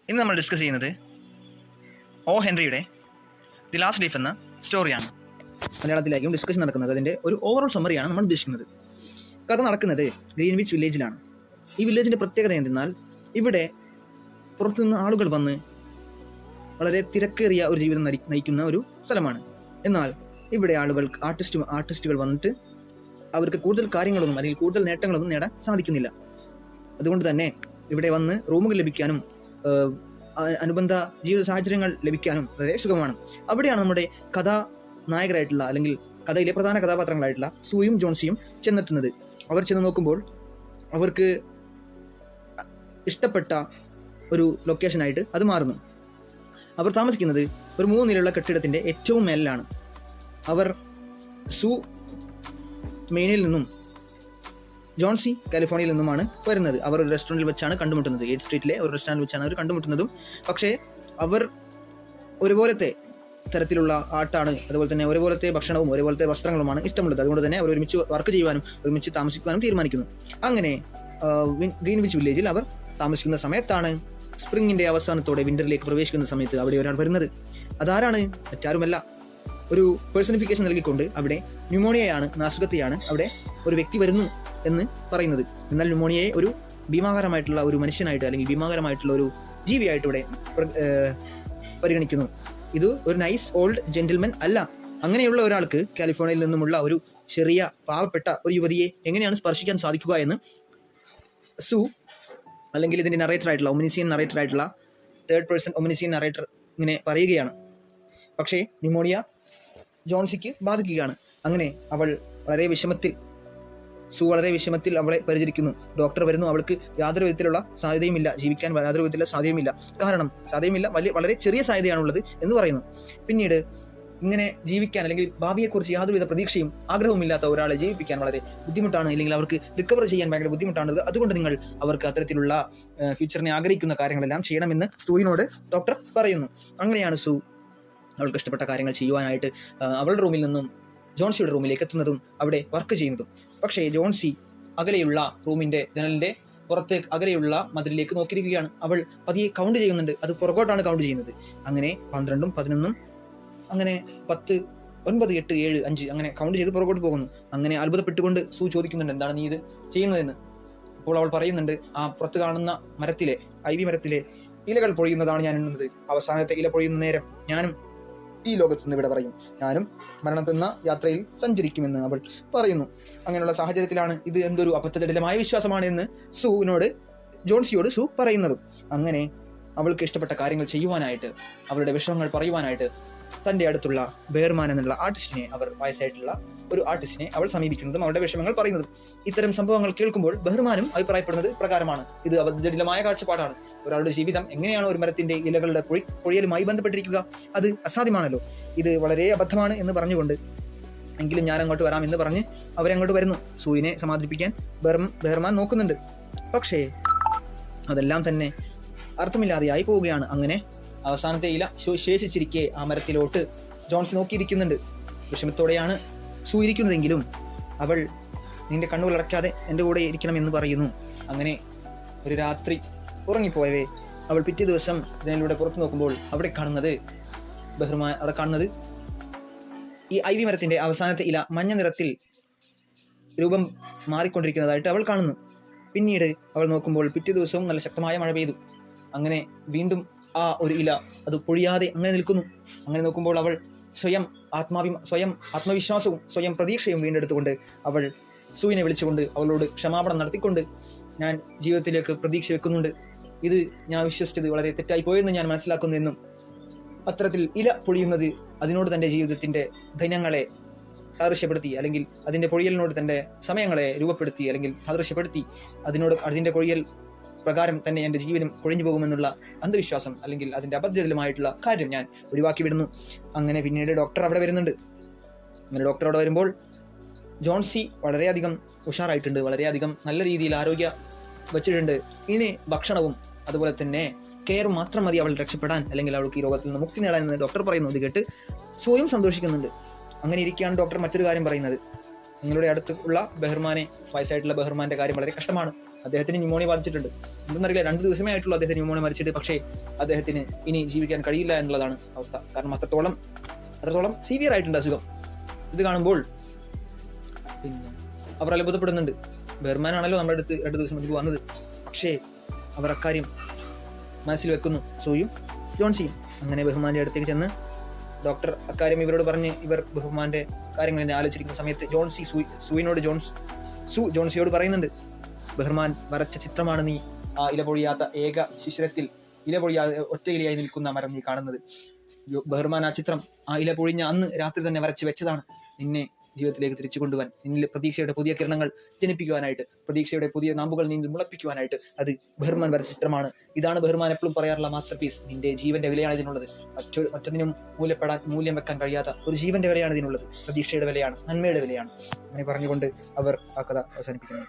ഇന്ന് നമ്മൾ ഡിസ്കസ് ചെയ്യുന്നത് ഒ ഹെൻറിയുടെ ദി ലാസ്റ്റ് ലീഫ് എന്ന സ്റ്റോറിയാണ്. മലയാളത്തിലായിരിക്കും ഡിസ്കഷൻ നടക്കുന്നത്. അതിൻ്റെ ഒരു ഓവറോൾ സമ്മറിയാണ് നമ്മൾ ഉദ്ദേശിക്കുന്നത്. കഥ നടക്കുന്നത് ഗ്രീൻവിച്ച് വില്ലേജിലാണ്. ഈ വില്ലേജിൻ്റെ പ്രത്യേകത എന്തെന്നാൽ ഇവിടെ പുറത്തുനിന്ന് ആളുകൾ വന്ന് വളരെ തിരക്കേറിയ ഒരു ജീവിതം നയിക്കുന്ന ഒരു സ്ഥലമാണ്. എന്നാൽ ഇവിടെ ആളുകൾ ആർട്ടിസ്റ്റുകൾ വന്നിട്ട് അവർക്ക് കൂടുതൽ കാര്യങ്ങളൊന്നും അല്ലെങ്കിൽ കൂടുതൽ നേട്ടങ്ങളൊന്നും നേടാൻ സാധിക്കുന്നില്ല. അതുകൊണ്ട് തന്നെ ഇവിടെ വന്ന് റൂമുകൾ ലഭിക്കാനും അനുബന്ധ ജീവിത സാഹചര്യങ്ങൾ ലഭിക്കാനും വളരെ സുഖമാണ്. അവിടെയാണ് നമ്മുടെ കഥാനായകരായിട്ടുള്ള അല്ലെങ്കിൽ കഥയിലെ പ്രധാന കഥാപാത്രങ്ങളായിട്ടുള്ള സൂയും ജോൺസിയും ചെന്നെത്തുന്നത്. അവർ ചെന്ന് നോക്കുമ്പോൾ അവർക്ക് ഇഷ്ടപ്പെട്ട ഒരു ലൊക്കേഷനായിട്ട് അത് മാറുന്നു. അവർ താമസിക്കുന്നത് ഒരു 3 നിലയുള്ള കെട്ടിടത്തിൻ്റെ ഏറ്റവും മേലിലാണ്. അവർ സൂ മെയിനിൽ നിന്നും ജോൺസി കാലിഫോർണിയയിൽ നിന്നുമാണ് വരുന്നത്. അവർ ഒരു റെസ്റ്റോറൻറ്റിൽ വെച്ചാണ് കണ്ടുമുട്ടുന്നത്. 8th സ്ട്രീറ്റിലെ ഒരു റെസ്റ്റോറൻറ്റിൽ വെച്ചാണ് അവർ കണ്ടുമുട്ടുന്നതും. പക്ഷേ അവർ ഒരുപോലത്തെ തരത്തിലുള്ള ആർട്ടാണ്, അതുപോലെ തന്നെ ഒരുപോലത്തെ ഭക്ഷണവും ഒരുപോലത്തെ വസ്ത്രങ്ങളുമാണ് ഇഷ്ടമുള്ളത്. അതുകൊണ്ട് തന്നെ അവർ ഒരുമിച്ച് വർക്ക് ചെയ്യുവാനും ഒരുമിച്ച് താമസിക്കുവാനും തീരുമാനിക്കുന്നു. അങ്ങനെ ഗ്രീൻവിച്ച് വില്ലേജിൽ അവർ താമസിക്കുന്ന സമയത്താണ് സ്പ്രിങ്ങിൻ്റെ അവസാനത്തോടെ വിൻ്ററിലേക്ക് പ്രവേശിക്കുന്ന സമയത്ത് അവിടെ ഒരാൾ വരുന്നത്. അതാരാണ്? മറ്റാരുമല്ല, ഒരു പേഴ്സണിഫിക്കേഷൻ നൽകിക്കൊണ്ട് അവിടെ ന്യൂമോണിയയാണ്, അസുഖത്തെയാണ് അവിടെ ഒരു വ്യക്തി വരുന്നു എന്ന് പറയുന്നത്. എന്നാൽ ന്യൂമോണിയയെ ഒരു ഭീമാകരമായിട്ടുള്ള ഒരു മനുഷ്യനായിട്ട് അല്ലെങ്കിൽ ഭീമാകരമായിട്ടുള്ള ഒരു ജീവിയായിട്ട് ഇവിടെ പരിഗണിക്കുന്നു. ഇത് ഒരു നൈസ് ഓൾഡ് ജെന്റിൽമൻ അല്ല. അങ്ങനെയുള്ള ഒരാൾക്ക് കാലിഫോർണിയയിൽ നിന്നുമുള്ള ഒരു ചെറിയ പാവപ്പെട്ട ഒരു യുവതിയെ എങ്ങനെയാണ് സ്പർശിക്കാൻ സാധിക്കുക എന്ന് സൂ അല്ലെങ്കിൽ ഇതിൻ്റെ നറേറ്ററായിട്ടുള്ള ഒമിനിസിയൻ നറേറ്ററായിട്ടുള്ള 3rd പേഴ്സൺ ഒമിനിസിയൻ നറേറ്റർ ഇങ്ങനെ പറയുകയാണ്. പക്ഷേ ന്യൂമോണിയ ജോൺസിക്ക് ബാധിക്കുകയാണ്. അങ്ങനെ അവൾ വളരെ വിഷമത്തിൽ അവളെ പരിചരിക്കുന്നു. ഡോക്ടർ വരുന്നു. അവൾക്ക് യാതൊരു വിധത്തിലുള്ള സാധ്യതയുമില്ല, ജീവിക്കാൻ യാതൊരു വിധത്തിലുള്ള സാധ്യതയുമില്ല. വളരെ ചെറിയ സാധ്യതയാണുള്ളത് എന്ന് പറയുന്നു. പിന്നീട് ഇങ്ങനെ ജീവിക്കാൻ അല്ലെങ്കിൽ ഭാവിയെക്കുറിച്ച് യാതൊരുവിധ പ്രതീക്ഷയും ആഗ്രഹവും ഇല്ലാത്ത ഒരാളെ ജീവിപ്പിക്കാൻ വളരെ ബുദ്ധിമുട്ടാണ്, അല്ലെങ്കിൽ അവർക്ക് റിക്കവർ ചെയ്യാൻ ഭയങ്കര ബുദ്ധിമുട്ടാണ്. അതുകൊണ്ട് നിങ്ങൾ അവർക്ക് അത്തരത്തിലുള്ള ഫ്യൂച്ചറിനെ ആഗ്രഹിക്കുന്ന കാര്യങ്ങളെല്ലാം ചെയ്യണമെന്ന് സൂവിനോട് ഡോക്ടർ പറയുന്നു. അങ്ങനെയാണ് സൂ അവൾക്ക് ഇഷ്ടപ്പെട്ട കാര്യങ്ങൾ ചെയ്യുവാനായിട്ട് അവളുടെ റൂമിൽ നിന്നും ജോൺസിയുടെ റൂമിലേക്ക് എത്തുന്നതും അവിടെ വർക്ക് ചെയ്യുന്നതും. പക്ഷേ ജോൺസി അകലെയുള്ള റൂമിൻ്റെ ജനലിൻ്റെ പുറത്തേക്ക് അകലെയുള്ള മതിലിലേക്ക് നോക്കിയിരിക്കുകയാണ്. അവൾ പതിയെ കൗണ്ട് ചെയ്യുന്നുണ്ട്. അത് പുറകോട്ടാണ് കൗണ്ട് ചെയ്യുന്നത്. അങ്ങനെ 12ഉം 11ഉം അങ്ങനെ 10, 9, 8, 7, 5 അങ്ങനെ കൗണ്ട് ചെയ്ത് പുറകോട്ട് പോകുന്നു. അങ്ങനെ അത്ഭുതപ്പെട്ടുകൊണ്ട് സൂ ചോദിക്കുന്നുണ്ട്, എന്താണ് നീ ഇത് ചെയ്യുന്നതെന്ന്. അപ്പോൾ അവൾ പറയുന്നുണ്ട്, ആ പുറത്ത് കാണുന്ന മരത്തിലെ ഐവി മരത്തിലെ ഇലകൾ പൊഴിയുന്നതാണ് ഞാൻ എണ്ണുന്നത്. അവസാനത്തെ ഇല പൊഴിയുന്ന നേരം ഞാനും ഈ ലോകത്ത് നിന്ന് ഇവിടെ പറയും. ഞാനും മരണത്തെന്ന യാത്രയിൽ സഞ്ചരിക്കുമെന്ന് അവൾ പറയുന്നു. അങ്ങനെയുള്ള സാഹചര്യത്തിലാണ് ഇത് എന്തൊരു അബദ്ധജടിലമായ വിശ്വാസമാണ് എന്ന് ജോൺസിയോട് സൂ പറയുന്നതും. അങ്ങനെ അവൾക്ക് ഇഷ്ടപ്പെട്ട കാര്യങ്ങൾ ചെയ്യുവാനായിട്ട്, അവളുടെ വിഷമങ്ങൾ പറയുവാനായിട്ട് തൻ്റെ അടുത്തുള്ള ബെയർമാൻ എന്നുള്ള വയസ്സായിട്ടുള്ള ഒരു ആർട്ടിസ്റ്റിനെ അവൾ സമീപിക്കുന്നതും അവളുടെ വിഷമങ്ങൾ പറയുന്നതും. ഇത്തരം സംഭവങ്ങൾ കേൾക്കുമ്പോൾ ബെഹർമാനും അഭിപ്രായപ്പെടുന്നത് പ്രകാരമാണ്. ഇത് ജടിലമായ കാഴ്ചപ്പാടാണ്. ഒരാളുടെ ജീവിതം എങ്ങനെയാണ് ഒരു മരത്തിന്റെ ഇലകളുടെ പൊഴിയലുമായി ബന്ധപ്പെട്ടിരിക്കുക? അത് അസാധ്യമാണല്ലോ. ഇത് വളരെ അബദ്ധമാണ് എന്ന് പറഞ്ഞുകൊണ്ട്, എങ്കിലും ഞാൻ അങ്ങോട്ട് വരാം എന്ന് പറഞ്ഞ് അവരങ്ങോട്ട് വരുന്നു. സൂയിനെ സമാധാനിപ്പിക്കാൻ ബെഹർമാൻ നോക്കുന്നുണ്ട്. പക്ഷേ അതെല്ലാം തന്നെ അർത്ഥമില്ലാതെയായി പോവുകയാണ്. അങ്ങനെ അവസാനത്തെ ഇല ശേഷിച്ചിരിക്കെ ആ മരത്തിലോട്ട് ജോൺസ് നോക്കിയിരിക്കുന്നുണ്ട്. വിഷമത്തോടെയാണ് സൂ ഇരിക്കുന്നതെങ്കിലും അവൾ നിന്റെ കണ്ണുകൾ അടയ്ക്കാതെ എൻ്റെ കൂടെ ഇരിക്കണം എന്ന് പറയുന്നു. അങ്ങനെ ഒരു രാത്രി ഉറങ്ങിപ്പോയവേ അവൾ പിറ്റേ ദിവസം ജനലിലൂടെ പുറത്തു നോക്കുമ്പോൾ അവിടെ കാണുന്നത് ഈ ഐവി മരത്തിന്റെ അവസാനത്തെ ഇല മഞ്ഞ നിറത്തിൽ രൂപം മാറിക്കൊണ്ടിരിക്കുന്നതായിട്ട് അവൾ കാണുന്നു. പിന്നീട് അവൾ നോക്കുമ്പോൾ പിറ്റേ ദിവസവും നല്ല ശക്തമായ മഴ പെയ്തു. അങ്ങനെ വീണ്ടും ആ ഒരു ഇല അത് പൊഴിയാതെ അങ്ങനെ നിൽക്കുന്നു. അങ്ങനെ നോക്കുമ്പോൾ അവൾ സ്വയം ആത്മവിശ്വാസവും സ്വയം പ്രതീക്ഷയും വീണ്ടെടുത്തുകൊണ്ട് അവൾ സൂവിനെ വിളിച്ചുകൊണ്ട് അവളോട് ക്ഷമാപണം നടത്തിക്കൊണ്ട്, ഞാൻ ജീവിതത്തിലേക്ക് പ്രതീക്ഷ വെക്കുന്നുണ്ട്, ഇത് ഞാൻ വിശ്വസിച്ചത് വളരെ തെറ്റായി പോയെന്ന് ഞാൻ മനസ്സിലാക്കുന്നു എന്നും, അത്തരത്തിൽ ഇല പൊഴിയുന്നത് അതിനോട് തൻ്റെ ജീവിതത്തിൻ്റെ ദിനങ്ങളെ സാദൃശ്യപ്പെടുത്തി, അല്ലെങ്കിൽ അതിൻ്റെ പൊഴിയലിനോട് തൻ്റെ സമയങ്ങളെ രൂപപ്പെടുത്തി അല്ലെങ്കിൽ സാദൃശ്യപ്പെടുത്തി, അതിൻ്റെ പൊഴിയൽ പ്രകാരം തന്നെ എൻ്റെ ജീവിതം കൊഴിഞ്ഞു പോകുമെന്നുള്ള അന്ധവിശ്വാസം അല്ലെങ്കിൽ അതിൻ്റെ അബദ്ധജടിലമായിട്ടുള്ള കാര്യം ഞാൻ ഒഴിവാക്കി വിടുന്നു. അങ്ങനെ പിന്നീട് ഡോക്ടർ അവിടെ വരുന്നുണ്ട്. അങ്ങനെ ഡോക്ടർ അവിടെ വരുമ്പോൾ ജോൺസി വളരെയധികം ഉഷാറായിട്ടുണ്ട്, വളരെയധികം നല്ല രീതിയിൽ ആരോഗ്യം വെച്ചിട്ടുണ്ട്. ഇനി ഭക്ഷണവും അതുപോലെ തന്നെ കെയറും മാത്രം മതി അവൾ രക്ഷപ്പെടാൻ, അല്ലെങ്കിൽ അവൾക്ക് ഈ രോഗത്തിൽ നിന്ന് മുക്തി നേടാൻ എന്ന് ഡോക്ടർ പറയുന്നു. ഇത് കേട്ട് സൂയും സന്തോഷിക്കുന്നുണ്ട്. അങ്ങനെ ഇരിക്കുകയാണ് ഡോക്ടർ മറ്റൊരു കാര്യം പറയുന്നത്, നിങ്ങളുടെ അടുത്തുള്ള വയസ്സായിട്ടുള്ള ബെഹർമാന്റെ കാര്യം വളരെ കഷ്ടമാണ്. അദ്ദേഹത്തിന് ന്യൂമോണിയ ബാധിച്ചിട്ടുണ്ട്. എന്തെന്നറിയില്ല, 2 ദിവസമേ ആയിട്ടുള്ളൂ അദ്ദേഹത്തിന് ന്യൂമോണിയ മരിച്ചിട്ട്. പക്ഷേ അദ്ദേഹത്തിന് ഇനി ജീവിക്കാൻ കഴിയില്ല എന്നുള്ളതാണ് അവസ്ഥ. കാരണം അത്രത്തോളം സീവിയർ ആയിട്ടുണ്ട് അസുഖം. ഇത് കാണുമ്പോൾ പിന്നെ അവർ അത്ഭുതപ്പെടുന്നുണ്ട്. ബെഹ്ർമാൻ ആണല്ലോ നമ്മുടെ അടുത്ത് 2 ദിവസം മുൻപ് വന്നത്. പക്ഷേ അവർ അക്കാര്യം മനസ്സിൽ വെക്കുന്നു, സൂയും ജോൺസിയും. അങ്ങനെ ബെഹ്മാന്റെ അടുത്തേക്ക് ചെന്ന് ഡോക്ടർ അക്കാര്യം ഇവരോട് പറഞ്ഞ് ഇവർ ബെഹ്മാന്റെ കാര്യങ്ങൾ എന്നെ ആലോചിച്ചിരിക്കുന്ന സമയത്ത് ജോൺസിയോട് പറയുന്നുണ്ട്, ബെഹ്മാൻ വരച്ച ചിത്രമാണ് നീ ആ ഇലപൊഴിയാത്ത ഏക ശിശിരത്തിൽ ഒറ്റ ഇലയായി നിൽക്കുന്ന മരം നീ കാണുന്നത്. ബെഹ്മാൻ ആ ചിത്രം ആ ഇല പൊഴിഞ്ഞ അന്ന് രാത്രി തന്നെ വരച്ച് വെച്ചതാണ് നിന്നെ ജീവിതത്തിലേക്ക് തിരിച്ചു കൊണ്ടുപോകാൻ, നിന്നിൽ പ്രതീക്ഷയുടെ പുതിയ കിരണങ്ങൾ ജനിപ്പിക്കുവാനായിട്ട്, പ്രതീക്ഷയുടെ പുതിയ നാമ്പുകൾ നിന്നിൽ മുളപ്പിക്കുവാനായിട്ട്. അത് ബെഹ്മാൻ വരച്ച ചിത്രമാണ്. ഇതാണ് ബെഹ്മാൻ എപ്പോഴും പറയാറുള്ള മാസ്റ്റർ പീസ്. നിന്റെ ജീവന്റെ വിലയാണ് ഇതിനുള്ളത്. മറ്റൊന്നിനും മൂല്യം വെക്കാൻ കഴിയാത്ത ഒരു ജീവന്റെ വിലയാണ് ഇതിനുള്ളത്. പ്രതീക്ഷയുടെ വിലയാണ്, നന്മയുടെ വിലയാണ്. അങ്ങനെ പറഞ്ഞുകൊണ്ട് അവർ ആ കഥ അവസാനിപ്പിക്കുന്നു.